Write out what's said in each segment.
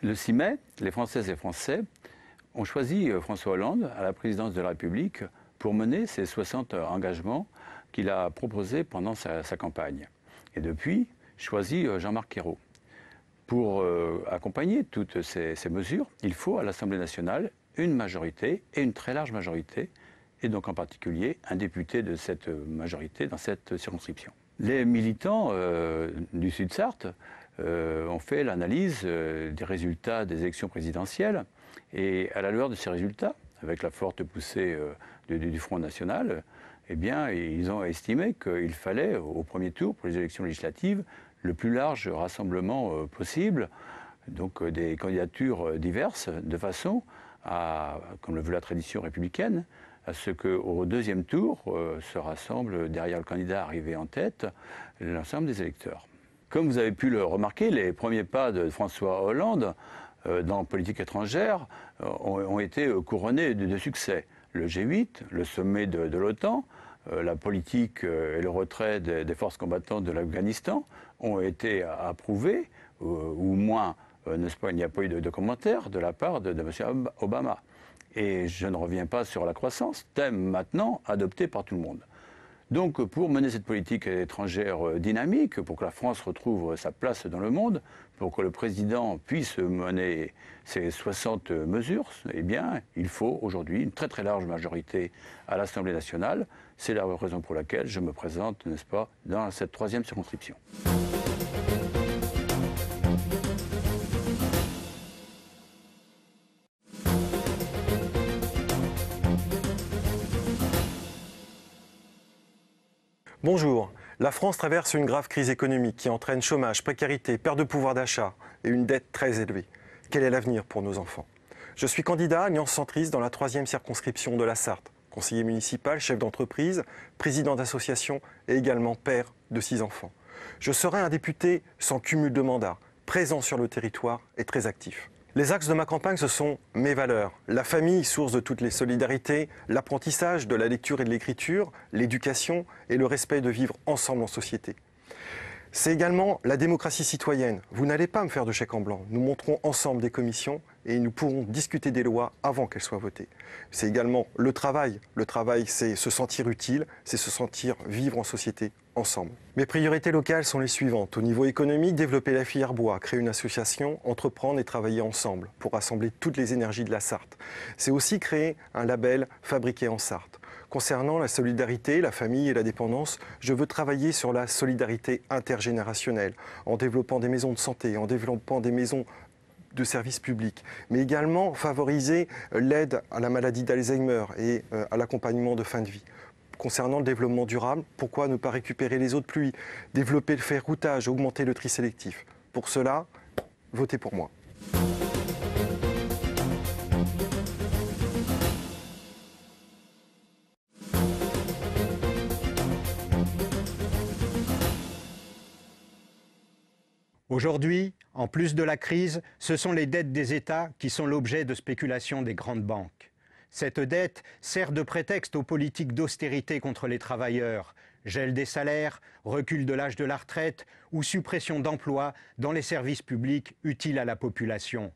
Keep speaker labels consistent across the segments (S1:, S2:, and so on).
S1: Le 6 mai, les Françaises et Français ont choisi François Hollande à la présidence de la République pour mener ces 60 engagements qu'il a proposés pendant sa campagne. Et depuis, choisi Jean-Marc Ayrault. Pour accompagner toutes ces mesures, il faut à l'Assemblée nationale une majorité, et une très large majorité, et donc en particulier un député de cette majorité dans cette circonscription. Les militants du Sud-Sarthe ont fait l'analyse des résultats des élections présidentielles, et à la lueur de ces résultats, avec la forte poussée du Front National, eh bien, ils ont estimé qu'il fallait, au premier tour, pour les élections législatives, le plus large rassemblement possible, donc des candidatures diverses, de façon à, comme le veut la tradition républicaine, à ce qu'au deuxième tour se rassemble derrière le candidat arrivé en tête l'ensemble des électeurs. Comme vous avez pu le remarquer, les premiers pas de François Hollande dans la politique étrangère ont été couronnés de succès. Le G8, le sommet de l'OTAN, la politique et le retrait des forces combattantes de l'Afghanistan ont été approuvés, ou moins, n'est-ce pas, il n'y a pas eu de commentaires de la part de M. Obama. Et je ne reviens pas sur la croissance, thème maintenant adopté par tout le monde. Donc pour mener cette politique étrangère dynamique, pour que la France retrouve sa place dans le monde, pour que le président puisse mener ces 60 mesures, eh bien, il faut aujourd'hui une très très large majorité à l'Assemblée nationale. C'est la raison pour laquelle je me présente, n'est-ce pas, dans cette troisième circonscription.
S2: Bonjour. La France traverse une grave crise économique qui entraîne chômage, précarité, perte de pouvoir d'achat et une dette très élevée. Quel est l'avenir pour nos enfants? Je suis candidat à Alliance Centriste dans la 3e circonscription de la Sarthe, conseiller municipal, chef d'entreprise, président d'association et également père de 6 enfants. Je serai un député sans cumul de mandats, présent sur le territoire et très actif. Les axes de ma campagne, ce sont mes valeurs. La famille, source de toutes les solidarités, l'apprentissage de la lecture et de l'écriture, l'éducation et le respect de vivre ensemble en société. C'est également la démocratie citoyenne. Vous n'allez pas me faire de chèque en blanc. Nous monterons ensemble des commissions et nous pourrons discuter des lois avant qu'elles soient votées. C'est également le travail. Le travail, c'est se sentir utile, c'est se sentir vivre en société ensemble. Mes priorités locales sont les suivantes. Au niveau économique, développer la filière bois, créer une association, entreprendre et travailler ensemble pour rassembler toutes les énergies de la Sarthe. C'est aussi créer un label fabriqué en Sarthe. Concernant la solidarité, la famille et la dépendance, je veux travailler sur la solidarité intergénérationnelle, en développant des maisons de santé, en développant des maisons de services publics, mais également favoriser l'aide à la maladie d'Alzheimer et à l'accompagnement de fin de vie. Concernant le développement durable, pourquoi ne pas récupérer les eaux de pluie, développer le ferroutage, augmenter le tri sélectif? Pour cela, votez pour moi.
S3: Aujourd'hui, en plus de la crise, ce sont les dettes des États qui sont l'objet de spéculations des grandes banques. Cette dette sert de prétexte aux politiques d'austérité contre les travailleurs, gel des salaires, recul de l'âge de la retraite ou suppression d'emplois dans les services publics utiles à la population.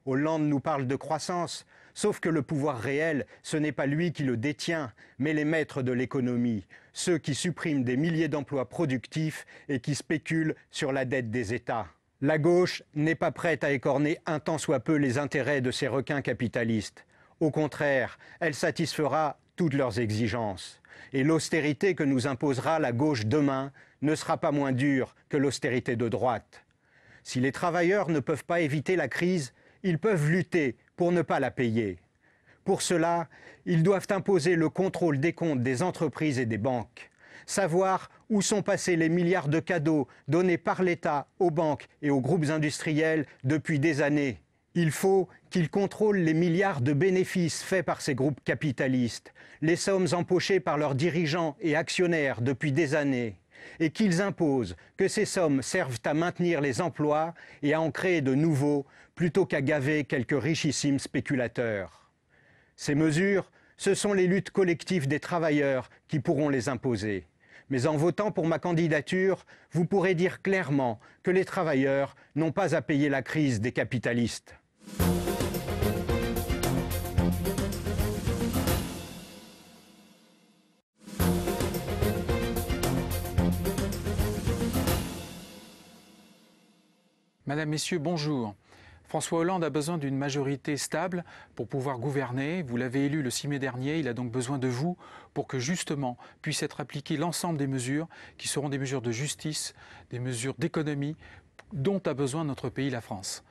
S3: Hollande nous parle de croissance, sauf que le pouvoir réel, ce n'est pas lui qui le détient, mais les maîtres de l'économie, ceux qui suppriment des milliers d'emplois productifs et qui spéculent sur la dette des États. La gauche n'est pas prête à écorner un tant soit peu les intérêts de ces requins capitalistes. Au contraire, elle satisfera toutes leurs exigences. Et l'austérité que nous imposera la gauche demain ne sera pas moins dure que l'austérité de droite. Si les travailleurs ne peuvent pas éviter la crise, ils peuvent lutter pour ne pas la payer. Pour cela, ils doivent imposer le contrôle des comptes des entreprises et des banques. Savoir où sont passés les milliards de cadeaux donnés par l'État aux banques et aux groupes industriels depuis des années. Il faut qu'ils contrôlent les milliards de bénéfices faits par ces groupes capitalistes, les sommes empochées par leurs dirigeants et actionnaires depuis des années, et qu'ils imposent que ces sommes servent à maintenir les emplois et à en créer de nouveaux, plutôt qu'à gaver quelques richissimes spéculateurs. Ces mesures, ce sont les luttes collectives des travailleurs qui pourront les imposer. Mais en votant pour ma candidature, vous pourrez dire clairement que les travailleurs n'ont pas à payer la crise des capitalistes.
S4: Madame, Messieurs, bonjour. François Hollande a besoin d'une majorité stable pour pouvoir gouverner. Vous l'avez élu le 6 mai dernier, il a donc besoin de vous pour que justement puisse être appliqué l'ensemble des mesures qui seront des mesures de justice, des mesures d'économie dont a besoin notre pays, la France.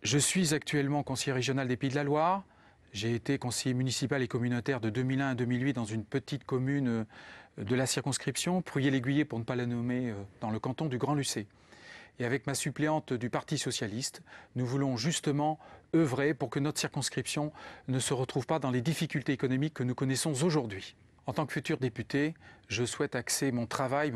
S4: Je suis actuellement conseiller régional des Pays de la Loire. J'ai été conseiller municipal et communautaire de 2001 à 2008 dans une petite commune de la circonscription, Pruyé-l'Aiguillé pour ne pas la nommer, dans le canton du Grand-Lucé. Et avec ma suppléante du Parti socialiste, nous voulons justement œuvrer pour que notre circonscription ne se retrouve pas dans les difficultés économiques que nous connaissons aujourd'hui. En tant que futur député, je souhaite axer mon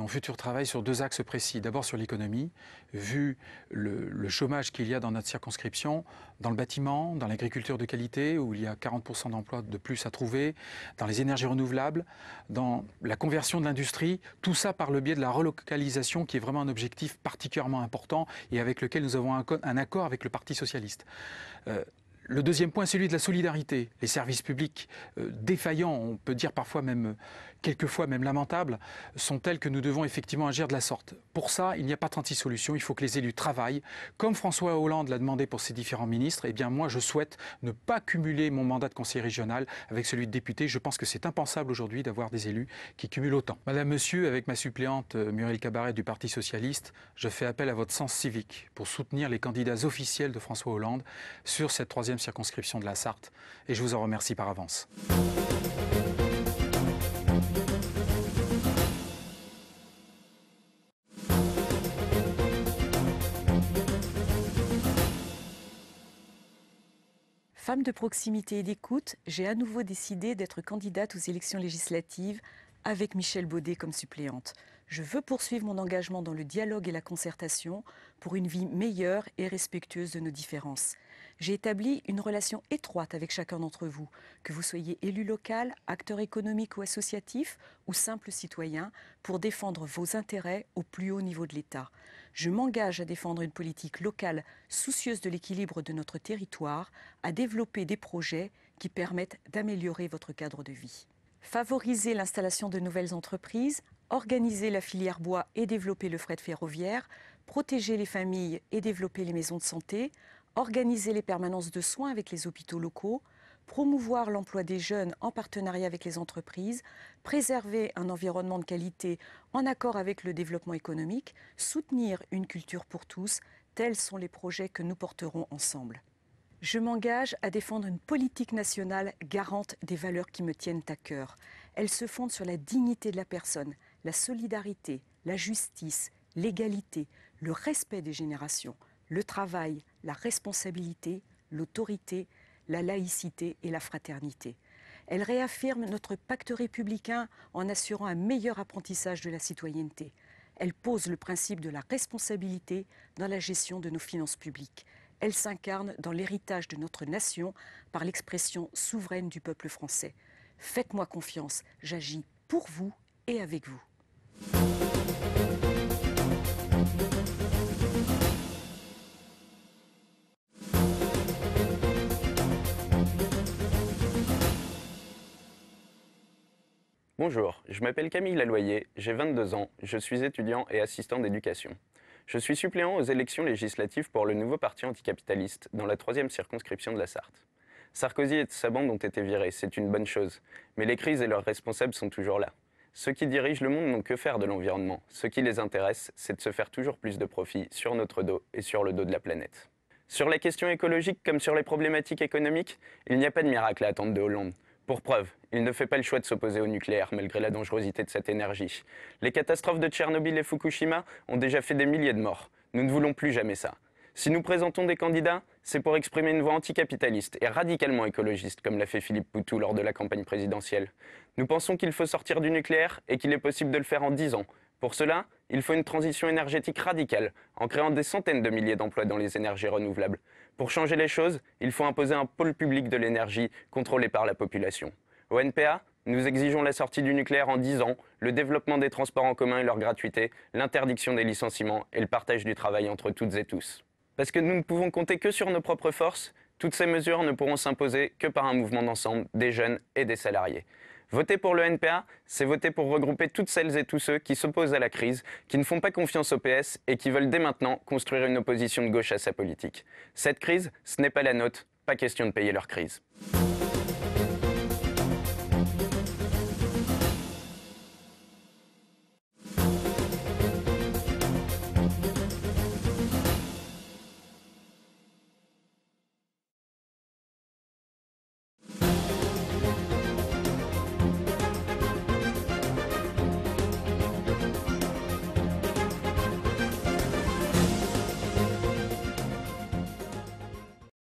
S4: futur travail sur deux axes précis. D'abord sur l'économie, vu le chômage qu'il y a dans notre circonscription, dans le bâtiment, dans l'agriculture de qualité, où il y a 40% d'emplois de plus à trouver, dans les énergies renouvelables, dans la conversion de l'industrie, tout ça par le biais de la relocalisation, qui est vraiment un objectif particulièrement important et avec lequel nous avons un accord avec le Parti socialiste. Le deuxième point, c'est celui de la solidarité. Les services publics défaillants, on peut dire parfois même, quelquefois même lamentables, sont tels que nous devons effectivement agir de la sorte. Pour ça, il n'y a pas 36 solutions, il faut que les élus travaillent. Comme François Hollande l'a demandé pour ses différents ministres, eh bien moi je souhaite ne pas cumuler mon mandat de conseiller régional avec celui de député. Je pense que c'est impensable aujourd'hui d'avoir des élus qui cumulent autant. Madame, Monsieur, avec ma suppléante Muriel Cabaret du Parti socialiste, je fais appel à votre sens civique pour soutenir les candidats officiels de François Hollande sur cette troisième circonscription de la Sarthe, et je vous en remercie par avance.
S5: Femme de proximité et d'écoute, j'ai à nouveau décidé d'être candidate aux élections législatives avec Michèle Baudet comme suppléante. Je veux poursuivre mon engagement dans le dialogue et la concertation pour une vie meilleure et respectueuse de nos différences. J'ai établi une relation étroite avec chacun d'entre vous, que vous soyez élu local, acteur économique ou associatif, ou simple citoyen, pour défendre vos intérêts au plus haut niveau de l'État. Je m'engage à défendre une politique locale soucieuse de l'équilibre de notre territoire, à développer des projets qui permettent d'améliorer votre cadre de vie. Favoriser l'installation de nouvelles entreprises, organiser la filière bois et développer le fret ferroviaire, protéger les familles et développer les maisons de santé, organiser les permanences de soins avec les hôpitaux locaux, promouvoir l'emploi des jeunes en partenariat avec les entreprises, préserver un environnement de qualité en accord avec le développement économique, soutenir une culture pour tous, tels sont les projets que nous porterons ensemble. Je m'engage à défendre une politique nationale garante des valeurs qui me tiennent à cœur. Elles se fondent sur la dignité de la personne, la solidarité, la justice, l'égalité, le respect des générations, le travail, la responsabilité, l'autorité, la laïcité et la fraternité. Elle réaffirme notre pacte républicain en assurant un meilleur apprentissage de la citoyenneté. Elle pose le principe de la responsabilité dans la gestion de nos finances publiques. Elle s'incarne dans l'héritage de notre nation par l'expression souveraine du peuple français. Faites-moi confiance, j'agis pour vous et avec vous.
S6: Bonjour, je m'appelle Camille Laloyer, j'ai 22 ans, je suis étudiant et assistant d'éducation. Je suis suppléant aux élections législatives pour le nouveau parti anticapitaliste dans la 3e circonscription de la Sarthe. Sarkozy et sa bande ont été virés, c'est une bonne chose, mais les crises et leurs responsables sont toujours là. Ceux qui dirigent le monde n'ont que faire de l'environnement. Ce qui les intéresse, c'est de se faire toujours plus de profit sur notre dos et sur le dos de la planète. Sur les questions écologiques comme sur les problématiques économiques, il n'y a pas de miracle à attendre de Hollande. Pour preuve, il ne fait pas le choix de s'opposer au nucléaire malgré la dangerosité de cette énergie. Les catastrophes de Tchernobyl et Fukushima ont déjà fait des milliers de morts. Nous ne voulons plus jamais ça. Si nous présentons des candidats, c'est pour exprimer une voix anticapitaliste et radicalement écologiste, comme l'a fait Philippe Poutou lors de la campagne présidentielle. Nous pensons qu'il faut sortir du nucléaire et qu'il est possible de le faire en 10 ans. Pour cela, il faut une transition énergétique radicale, en créant des centaines de milliers d'emplois dans les énergies renouvelables. Pour changer les choses, il faut imposer un pôle public de l'énergie contrôlé par la population. Au NPA, Nous exigeons la sortie du nucléaire en 10 ans, le développement des transports en commun et leur gratuité, l'interdiction des licenciements et le partage du travail entre toutes et tous. Parce que nous ne pouvons compter que sur nos propres forces, toutes ces mesures ne pourront s'imposer que par un mouvement d'ensemble des jeunes et des salariés. Voter pour le NPA, c'est voter pour regrouper toutes celles et tous ceux qui s'opposent à la crise, qui ne font pas confiance au PS et qui veulent dès maintenant construire une opposition de gauche à sa politique. Cette crise, ce n'est pas la nôtre, pas question de payer leur crise.